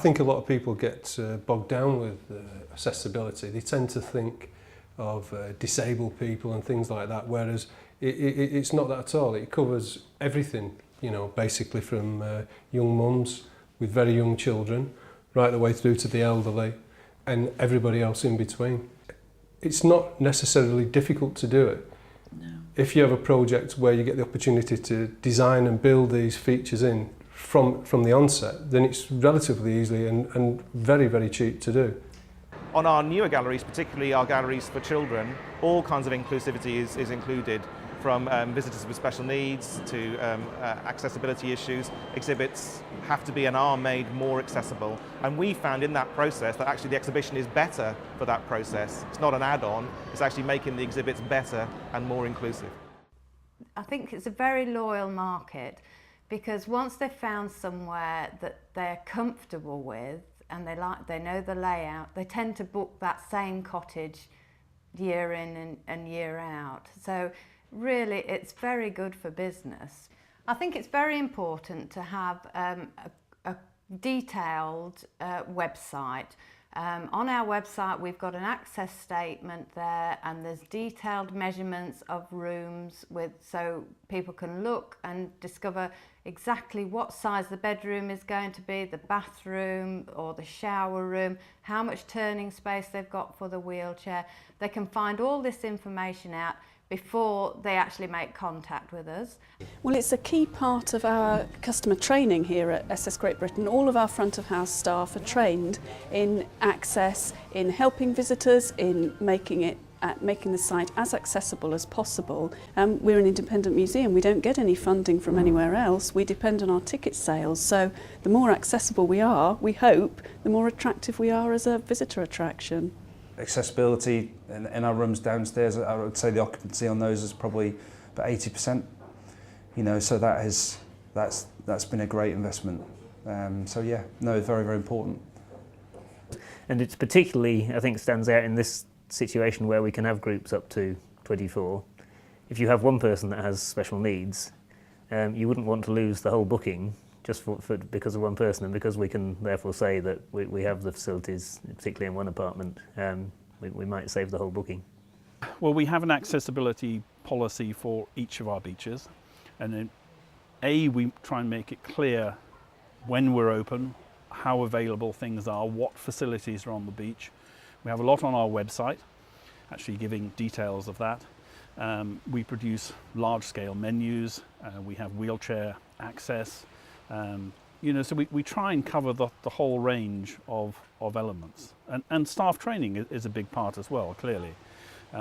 think a lot of people get bogged down with accessibility. They tend to think of disabled people and things like that, whereas it's not that at all. It covers everything, you know, basically from young mums with very young children right the way through to the elderly and everybody else in between. It's not necessarily difficult to do it. No. If you have a project where you get the opportunity to design and build these features in from the onset, then it's relatively easy and very, very cheap to do. On our newer galleries, particularly our galleries for children, all kinds of inclusivity is included, from visitors with special needs to accessibility issues. Exhibits have to be and are made more accessible, and we found in that process that actually the exhibition is better for that process. It's not an add-on, it's actually making the exhibits better and more inclusive. I think it's a very loyal market, because once they've found somewhere that they're comfortable with and they know the layout, they tend to book that same cottage year in and year out. So really it's very good for business. I think it's very important to have a detailed website. On our website we've got an access statement there, and there's detailed measurements of rooms so people can look and discover exactly what size the bedroom is going to be, the bathroom or the shower room, how much turning space they've got for the wheelchair. They can find all this information out before they actually make contact with us. Well, it's a key part of our customer training here at SS Great Britain. All of our front of house staff are trained in access, in helping visitors, in making the site as accessible as possible. We're an independent museum. We don't get any funding from anywhere else. We depend on our ticket sales. So the more accessible we are, we hope, the more attractive we are as a visitor attraction. Accessibility in our rooms downstairs, I would say the occupancy on those is probably about 80%. You know, so that's been a great investment. So yeah, no, very, very important. And it's particularly, I think, stands out in this situation where we can have groups up to 24. If you have one person that has special needs, you wouldn't want to lose the whole booking just because of one person, and because we can therefore say that we have the facilities, particularly in one apartment, we might save the whole booking. Well, we have an accessibility policy for each of our beaches, and then we try and make it clear when we're open, how available things are, what facilities are on the beach. We have a lot on our website, actually giving details of that. We produce large-scale menus, we have wheelchair access, you know, so we try and cover the whole range of elements. And staff training is a big part as well, clearly.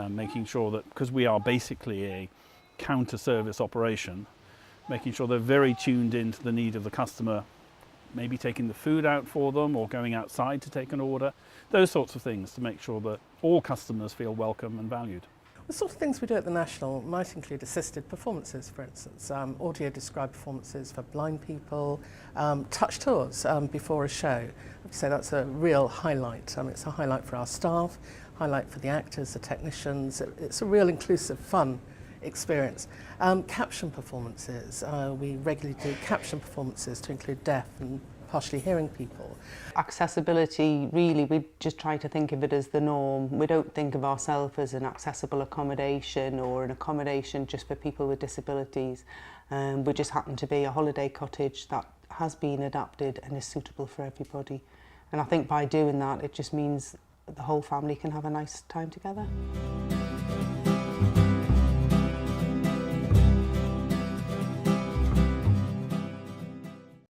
Making sure that, because we are basically a counter-service operation, making sure they're very tuned into the need of the customer, maybe taking the food out for them or going outside to take an order, those sorts of things to make sure that all customers feel welcome and valued. The sort of things we do at the National might include assisted performances, for instance, audio-described performances for blind people, touch tours before a show. I'd say that's a real highlight. It's a highlight for our staff, highlight for the actors, the technicians. It's a real inclusive, fun experience. Caption performances. We regularly do caption performances to include deaf and partially hearing people. Accessibility, really, we just try to think of it as the norm. We don't think of ourselves as an accessible accommodation or an accommodation just for people with disabilities. We just happen to be a holiday cottage that has been adapted and is suitable for everybody. And I think by doing that, it just means the whole family can have a nice time together.